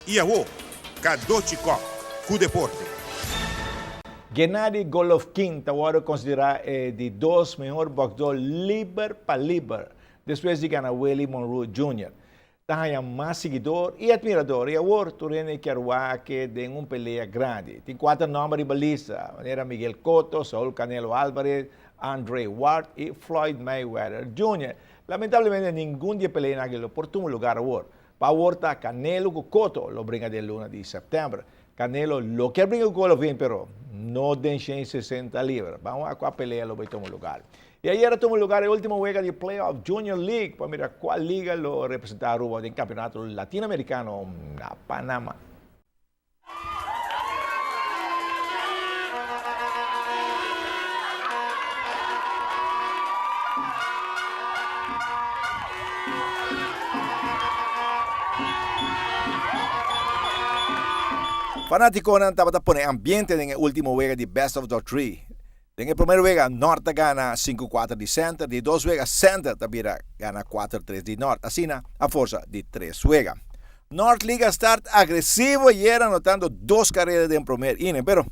Iaô, Kadochikok, com deporte. Gennady Golovkin agora considerado de dos melhores boxeadores liber para liber, depois de ganhar Willie Monroe Jr. Tem mais seguidor e admirador, e agora Turene Kerouac tem uma peleia grande. Tem 4 nomes de baliza, era Miguel Cotto, Saul Canelo Álvarez, Andre Ward e Floyd Mayweather Jr. Lamentavelmente, nenhum de peleia naquele oportuno lugar agora. Para agora, Canelo com Cotto lo brinca de luna de setembro. Canelo lo quer brincar com Golovkin, pero não deixa em 60 livres. Vamos a peleia lo vai tomar lugar. E ayer tomou lugar a última juega de Playoff Junior League para mirar qual liga lo representará en el campeonato latinoamericano na Panamá. Fanático não estava poner ambiente na última juega de Best of the Three. En el primer juego, Norte gana 5-4 de Center, de 2 juegos, Center también gana 4-3 de Norte, así a fuerza de 3 juegos. Norte Liga start agresivo y era anotando 2 carreras de un primer inning, pero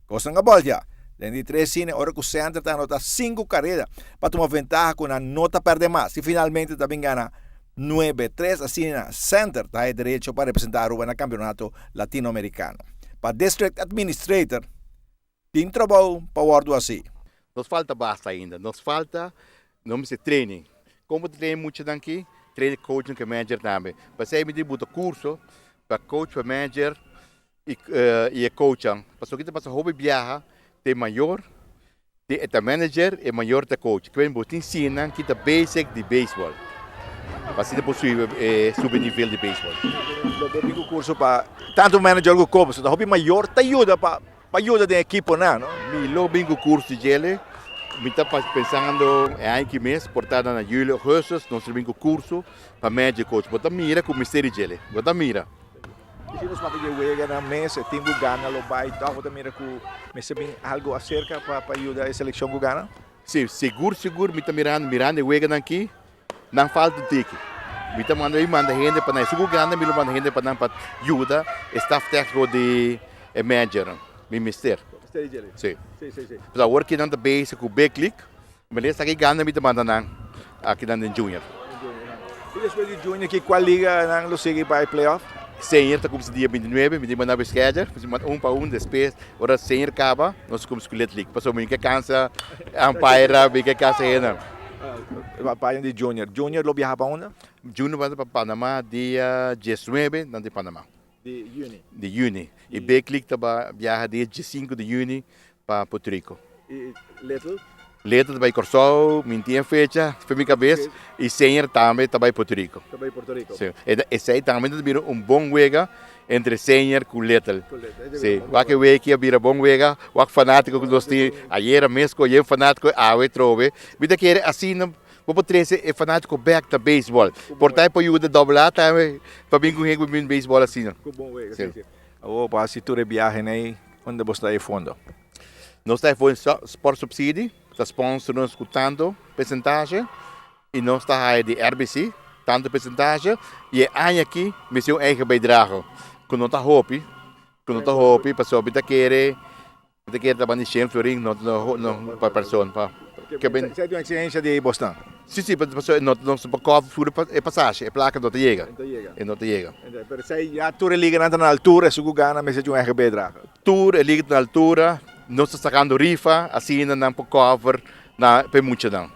cosa en la bola. De 3 innings, ahora que Center está anotando 5 carreras para tomar ventaja con una nota perde más y finalmente también gana 9-3, así Center está de derecho para representar en el campeonato latinoamericano. Para District Administrator, tem trabalho para o assim. Nos falta basta ainda. Nos falta, não se treine. Como treino muito aqui, treino coaching e manager também. Para sair de botar curso para coach, para manager e coaching. Para que passa hobby viaja, tem maior, tem manager e maior da coach. Que vem botar ensina que tá basic de baseball. Para ser possível subir nível de baseball. O curso para tanto manager como coach, o hobby maior te ajuda para ajuda da equipe, não? Mi lo bingo curso de ele. Me está pensando em que mês, portanto na julho, agosto, nós bingo curso para médico coach. Bota mira com o mistério dele. Bota mira. E se nós vamos jogar na mês, tem Gugana, lo vai, então bota mira com algo acerca para ajudar a seleção Gugana? Sim, seguro, me está mirando joga aqui, não falta tique. Me está manda gente para nós Gugana, me manda gente para ajudar, staff técnico de manager. Mi mister. Sim. Mas agora que não está basic com o backlick, mas está aqui ganhando me manda não aqui não em junior. E depois de junior que qual liga não lo segue para playoff? Senior está começando dia 29, me manda o schedule, me para depois, agora senior acaba, nós começamos com o league. Passou me que cansa, umpire, me que cansa ainda. Papai de junior lo viaja para onde? Junior vai para Panamá dia 19, não de Panamá. De Juni. E Backlick viaja dia 5 de Juni para Puerto Rico. E Little? Little vai Corsol, minha fecha, foi minha cabeça. E Senior também vai Puerto Rico. Também Puerto Rico. Sim. Esse aí também vira bom juego entre Senior e Little. Sim. Qualquer juego que vira bom juego, o fanático que nós temos, ayer mesmo, eu fanático, trove. Vida que era assim, vou trazer é fanático back to baseball. Portanto, para ajudar a dobrar também, para mim com baseball assim. Bom juego, sim. Para se tu viagem aí, onde você está fundo? Nós estamos por subsídio, está sponsor nos escutando percentagem, e nós estamos aí de RBC, tanto percentagem, e aí aqui, missão eigen bijdrage. Quando está hopi, para só vida querer trabalhar em Shem Florin, não para pessoa, para que você tem uma experiência de Boston? Sim, para não se pode fazer passagem, é placa não te chega. Não te chega. Mas se a tour liga na altura, se Gugana, mas é de um RB draga. Tour liga na altura, não está sacando rifa, assim não pode cover, para muito não.